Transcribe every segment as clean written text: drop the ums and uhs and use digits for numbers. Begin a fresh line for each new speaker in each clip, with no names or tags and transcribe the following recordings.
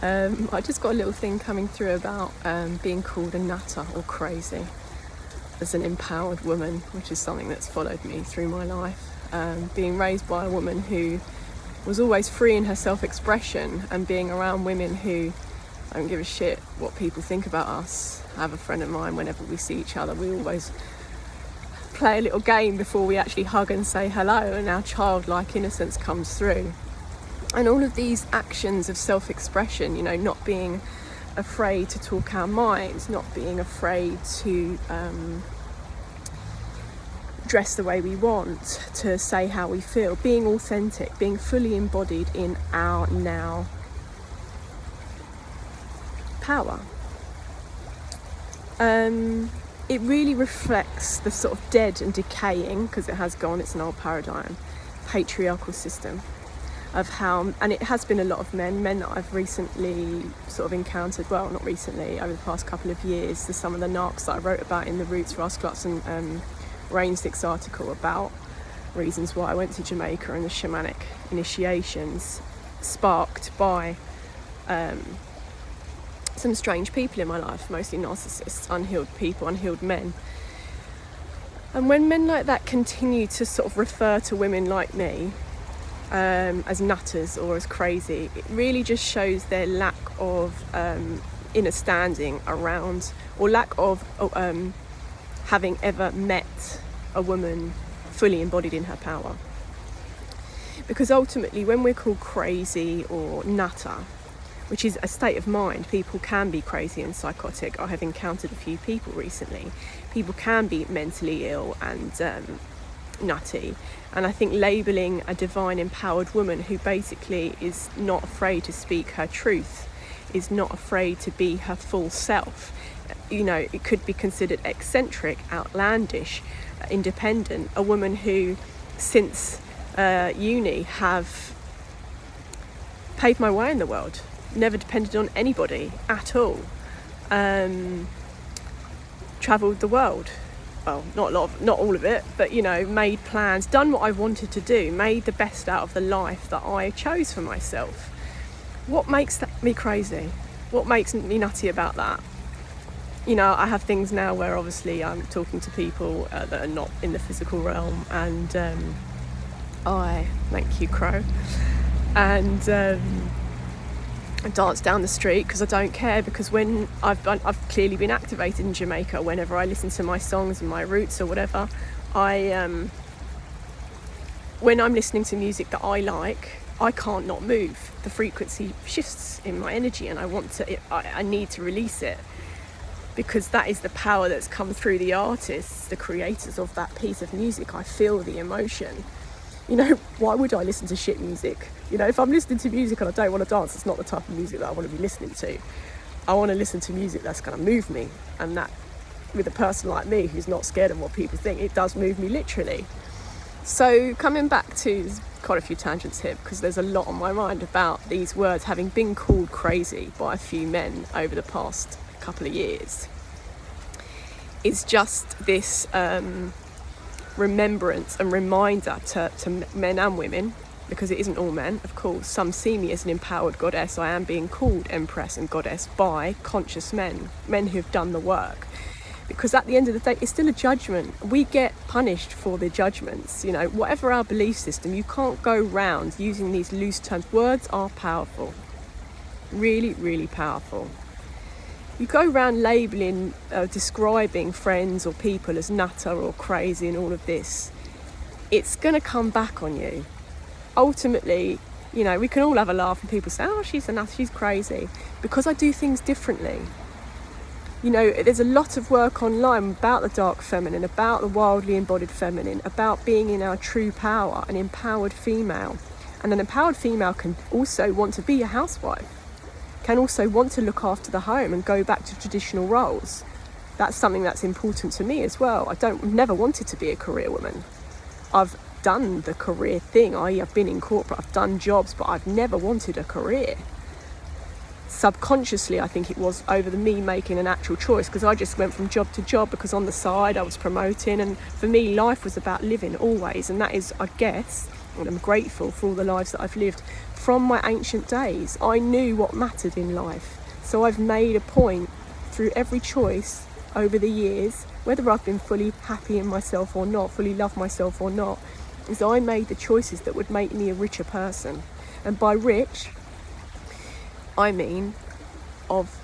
I just got a little thing coming through about being called a nutter or crazy as an empowered woman, which is something that's followed me through my life. Being raised by a woman who was always free in her self-expression, and being around women who don't give a shit what people think about us. I have a friend of mine, whenever we see each other, we always play a little game before we actually hug and say hello, and our childlike innocence comes through. And all of these actions of self-expression, you know, not being afraid to talk our minds, not being afraid to dress the way we want, to say how we feel, being authentic, being fully embodied in our now power. It really reflects the sort of dead and decaying, because it has gone, it's an old paradigm, patriarchal system of how, and it has been a lot of men that I've recently sort of encountered, well, not recently, over the past couple of years. There's some of the narcs that I wrote about in the Roots, Rascals and Rain 6 article about reasons why I went to Jamaica and the shamanic initiations, sparked by some strange people in my life, mostly narcissists, unhealed people, unhealed men. And when men like that continue to sort of refer to women like me as nutters or as crazy, it really just shows their lack of inner standing around, or lack of having ever met a woman fully embodied in her power. Because ultimately, when we're called crazy or nutter, which is a state of mind, people can be crazy and psychotic. I have encountered a few people recently. People can be mentally ill and nutty. And I think labelling a divine empowered woman who basically is not afraid to speak her truth, is not afraid to be her full self, you know, it could be considered eccentric, outlandish, independent. A woman who, since uni, have paved my way in the world, never depended on anybody at all, travelled the world, well, not all of it, but, you know, made plans, done what I wanted to do, made the best out of the life that I chose for myself. What makes me crazy? What makes me nutty about that? You know, I have things now where obviously I'm talking to people that are not in the physical realm, and thank you, Crow, and I dance down the street because I don't care, because when I've clearly been activated in Jamaica. Whenever I listen to my songs and my roots or whatever, when I'm listening to music that I like, I can't not move. The frequency shifts in my energy, and I need to release it, because that is the power that's come through the artists, the creators of that piece of music. I feel the emotion. You know, why would I listen to shit music? You know, if I'm listening to music and I don't want to dance, it's not the type of music that I want to be listening to. I want to listen to music that's going to move me, and that, with a person like me who's not scared of what people think, it does move me literally. So coming back to, there's quite a few tangents here, because there's a lot on my mind about these words having been called crazy by a few men over the past couple of years. It's just this remembrance and reminder to men and women, because it isn't all men, of course. Some see me as an empowered goddess. I am being called empress and goddess by conscious men who've done the work, because at the end of the day, it's still a judgment. We get punished for the judgments. You know, whatever our belief system, you can't go round using these loose terms. Words are powerful, really, really powerful. You go around labelling, describing friends or people as nutter or crazy and all of this, it's going to come back on you. Ultimately, you know, we can all have a laugh and people say, oh, she's a nutter, she's crazy, because I do things differently. You know, there's a lot of work online about the dark feminine, about the wildly embodied feminine, about being in our true power, an empowered female. And an empowered female can also want to be a housewife, can also want to look after the home and go back to traditional roles. That's something that's important to me as well. I've never wanted to be a career woman. I've done the career thing. I've been in corporate, I've done jobs, but I've never wanted a career. Subconsciously, I think it was over me making an actual choice, because I just went from job to job, because on the side I was promoting, and for me life was about living always, and that is, I guess, And I'm grateful for all the lives that I've lived from my ancient days. I knew what mattered in life. So I've made a point through every choice over the years, whether I've been fully happy in myself or not, fully love myself or not, is I made the choices that would make me a richer person. And by rich, I mean of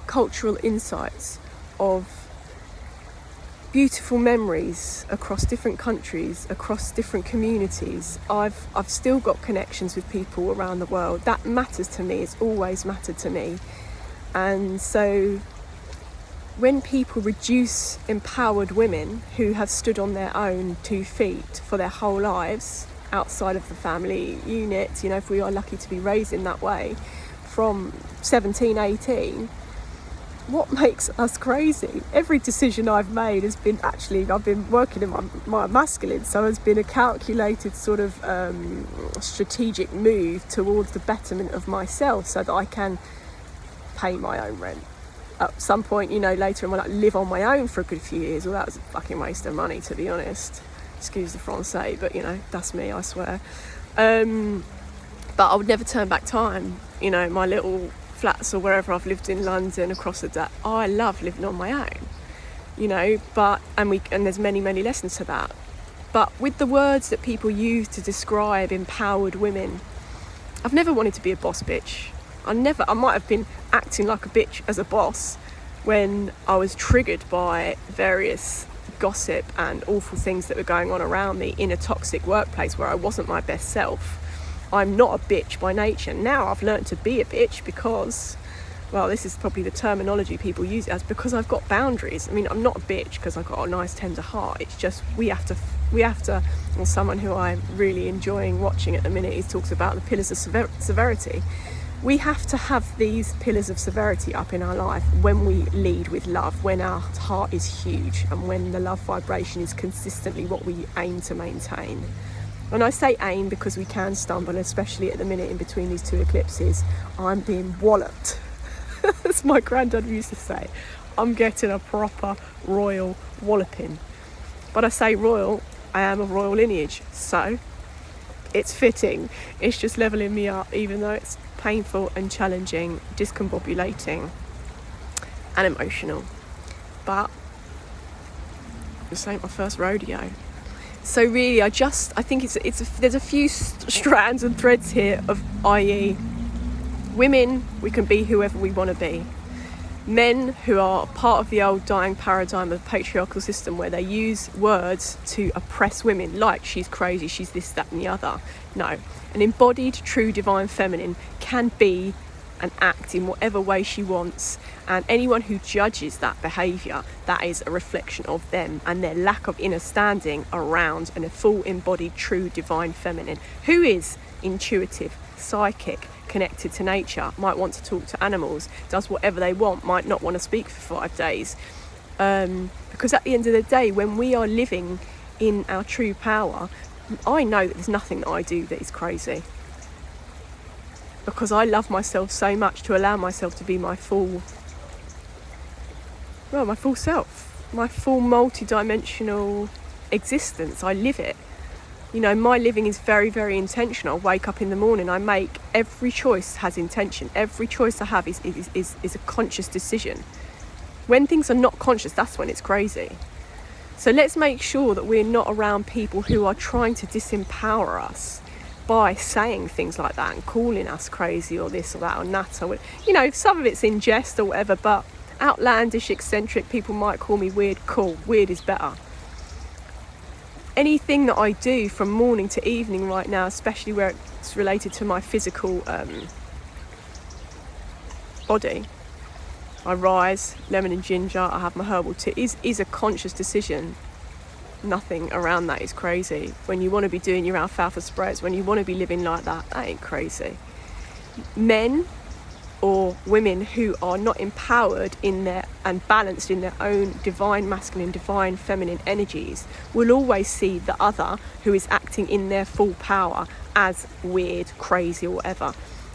cultural insights, of beautiful memories across different countries, across different communities. I've still got connections with people around the world. That matters to me. It's always mattered to me. And so when people reduce empowered women who have stood on their own 2 feet for their whole lives outside of the family unit, you know, if we are lucky to be raised in that way, from 17, 18, what makes us crazy? Every decision I've made has been, actually, I've been working in my masculine, so it's been a calculated sort of strategic move towards the betterment of myself so that I can pay my own rent. At some point, you know, later in my life, live on my own for a good few years. Well, that was a fucking waste of money, to be honest. Excuse the Francais, but, you know, that's me, I swear. But I would never turn back time. You know, my little flats or wherever I've lived in London, across the day, I love living on my own, you know, and there's many lessons to that. But with the words that people use to describe empowered women, I've never wanted to be a boss bitch. I might have been acting like a bitch as a boss when I was triggered by various gossip and awful things that were going on around me in a toxic workplace where I wasn't my best self. I'm not a bitch by nature. Now I've learned to be a bitch because, well, this is probably the terminology people use it as, because I've got boundaries. I mean, I'm not a bitch because I've got a nice tender heart. It's just we have to, well, someone who I'm really enjoying watching at the minute, he talks about the pillars of severity. We have to have these pillars of severity up in our life when we lead with love, when our heart is huge, and when the love vibration is consistently what we aim to maintain. When I say aim, because we can stumble, especially at the minute in between these 2 eclipses, I'm being walloped. As my granddad used to say, I'm getting a proper royal walloping. But I say royal, I am of royal lineage, so it's fitting. It's just levelling me up, even though it's painful and challenging, discombobulating and emotional. But this ain't my first rodeo. So really, I think there's a few strands and threads here of, i.e., women, we can be whoever we want to be. Men who are part of the old dying paradigm of the patriarchal system where they use words to oppress women, like she's crazy, she's this, that and the other. No, an embodied, true divine feminine can be and act in whatever way she wants, and anyone who judges that behaviour, that is a reflection of them and their lack of inner standing around a full embodied, true divine feminine who is intuitive, psychic, connected to nature, might want to talk to animals, does whatever they want, might not want to speak for 5 days, because at the end of the day, when we are living in our true power, I know that there's nothing that I do that is crazy, because I love myself so much to allow myself to be my full self, my full multi-dimensional existence. I live it. You know, my living is very, very intentional. I wake up in the morning, I make every choice has intention. Every choice I have is a conscious decision. When things are not conscious, that's when it's crazy. So let's make sure that we're not around people who are trying to disempower us by saying things like that and calling us crazy or this or that or that. Or, you know, some of it's in jest or whatever, but outlandish, eccentric, people might call me weird. Cool, weird is better. Anything that I do from morning to evening right now, especially where it's related to my physical body, I rise, lemon and ginger, I have my herbal tea, is a conscious decision. Nothing around that is crazy. When you want to be doing your alfalfa spreads, when you want to be living like that, that ain't crazy. Men or women who are not empowered in their and balanced in their own divine masculine, divine feminine energies will always see the other who is acting in their full power as weird, crazy or whatever.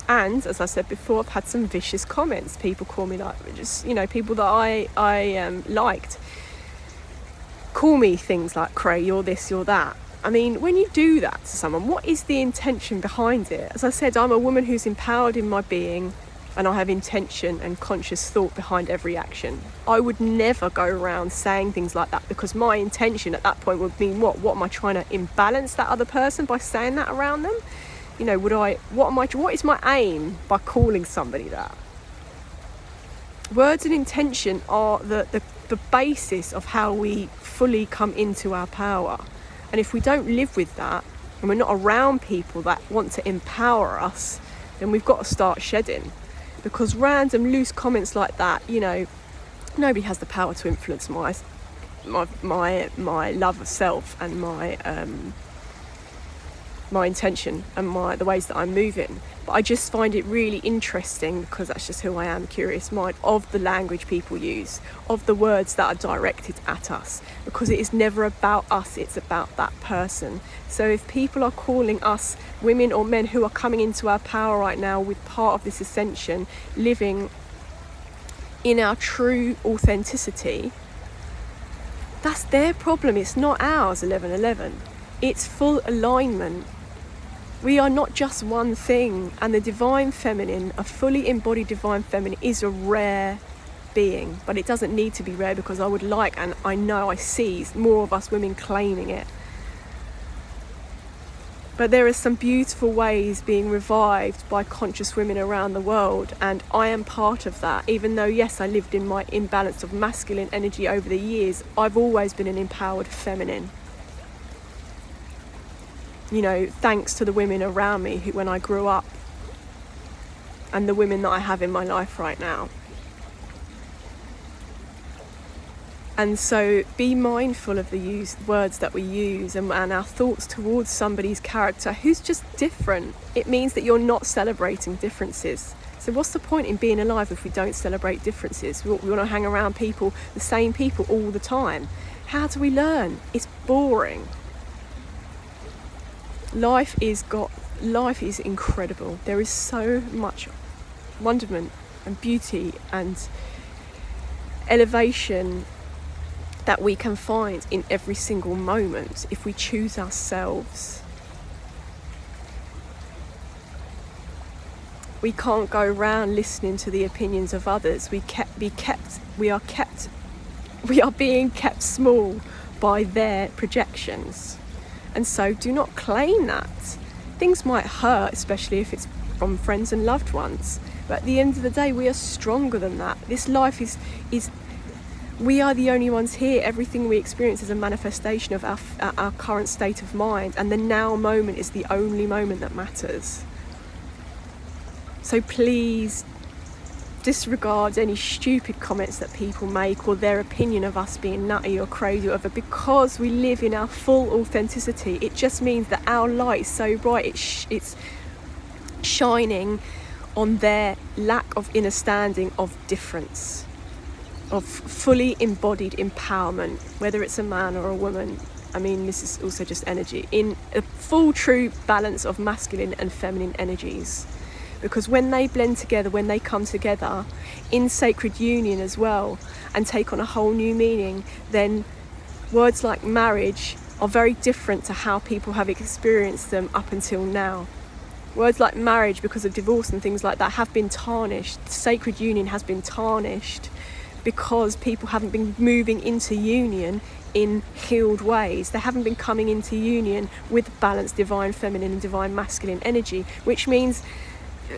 And as I said before, I've had some vicious comments. People call me like, just, you know, people that I liked call me things like cray, you're this, you're that. I mean, when you do that to someone, what is the intention behind it? As I said, I'm a woman who's empowered in my being, and I have intention and conscious thought behind every action. I would never go around saying things like that, because my intention at that point would mean what? What am I trying to imbalance that other person by saying that around them? You know, what is my aim by calling somebody that? Words and intention are the basis of how we fully come into our power. And if we don't live with that, and we're not around people that want to empower us, then we've got to start shedding. Because random loose comments like that, you know, nobody has the power to influence my love of self and my intention and the ways that I'm moving. But I just find it really interesting, because that's just who I am, curious mind, of the language people use, of the words that are directed at us, because it is never about us, it's about that person. So if people are calling us, women or men who are coming into our power right now with part of this ascension, living in our true authenticity, that's their problem, it's not ours. 1111, it's full alignment. We are not just one thing, and the divine feminine, a fully embodied divine feminine, is a rare being, but it doesn't need to be rare, because I would like, and I know I see more of us women claiming it. But there are some beautiful ways being revived by conscious women around the world, and I am part of that. Even though, yes, I lived in my imbalance of masculine energy over the years, I've always been an empowered feminine. You know, thanks to the women around me who, when I grew up, and the women that I have in my life right now. And so be mindful of the words that we use and our thoughts towards somebody's character who's just different. It means that you're not celebrating differences. So what's the point in being alive if we don't celebrate differences? We want to hang around people, the same people all the time. How do we learn? It's boring. Life is incredible. There is so much wonderment and beauty and elevation that we can find in every single moment if we choose ourselves. We can't go around listening to the opinions of others. We are being kept small by their projections. And so do not claim that. Things might hurt, especially if it's from friends and loved ones. But at the end of the day, we are stronger than that. This life is we are the only ones here. Everything we experience is a manifestation of our current state of mind. And the now moment is the only moment that matters. So please disregard any stupid comments that people make, or their opinion of us being nutty or crazy or whatever, because we live in our full authenticity. It just means that our light is so bright, it's shining on their lack of understanding of difference, of fully embodied empowerment, whether it's a man or a woman. I mean, this is also just energy, in a full true balance of masculine and feminine energies. Because when they blend together, when they come together in sacred union as well, and take on a whole new meaning, then words like marriage are very different to how people have experienced them up until now. Words like marriage, because of divorce and things like that, have been tarnished. Sacred union has been tarnished because people haven't been moving into union in healed ways. They haven't been coming into union with balanced divine feminine and divine masculine energy, which means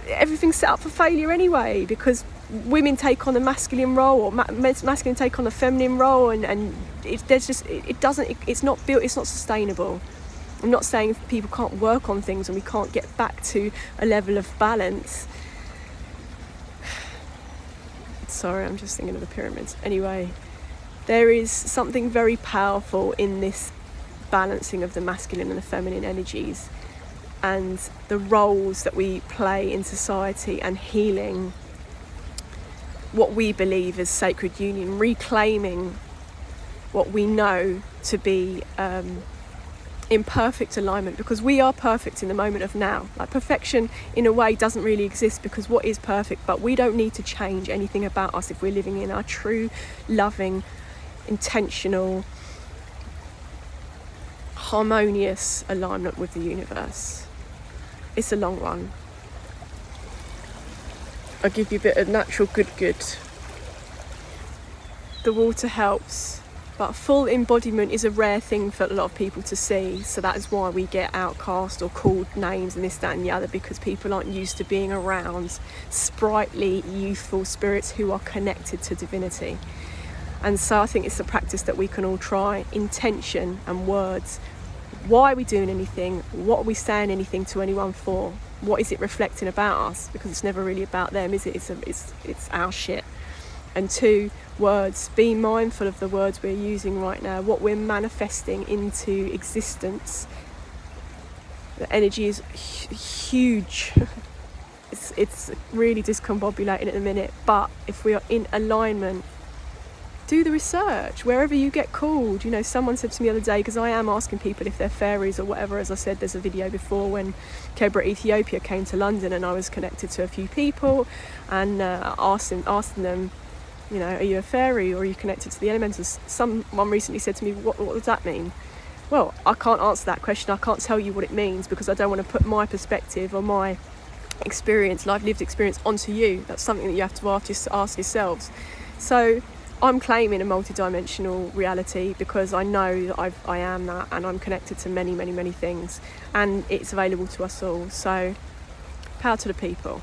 everything's set up for failure anyway, because women take on the masculine role, or masculine take on the feminine role, and it's not built, it's not sustainable. I'm not saying people can't work on things and we can't get back to a level of balance. Sorry, I'm just thinking of the pyramids. Anyway, there is something very powerful in this balancing of the masculine and the feminine energies, and the roles that we play in society, and healing what we believe is sacred union, reclaiming what we know to be in perfect alignment, because we are perfect in the moment of now. Like, perfection in a way doesn't really exist, because what is perfect? But we don't need to change anything about us if we're living in our true, loving, intentional, harmonious alignment with the universe. It's a long run. I'll give you a bit of natural good. The water helps, but full embodiment is a rare thing for a lot of people to see, so that is why we get outcast or called names and this, that and the other, because people aren't used to being around sprightly, youthful spirits who are connected to divinity. And so I think it's a practice that we can all try. Intention and words. Why are we doing anything? What are we saying anything to anyone for? What is it reflecting about us? Because it's never really about them, is it? It's our shit. And 2, words. Be mindful of the words we're using right now, what we're manifesting into existence. The energy is huge. It's really discombobulating at the minute, but if we are in alignment, do the research wherever you get called. You know, someone said to me the other day, because I am asking people if they're fairies or whatever. As I said, there's a video before when Kebra Ethiopia came to London, and I was connected to a few people and asking them, you know, are you a fairy or are you connected to the elementals? Someone recently said to me, what does that mean? Well, I can't answer that question. I can't tell you what it means, because I don't want to put my perspective or my experience, life lived experience, onto you. That's something that you have to ask yourselves. So I'm claiming a multidimensional reality because I know that I am that, and I'm connected to many, many, many things, and it's available to us all. So power to the people.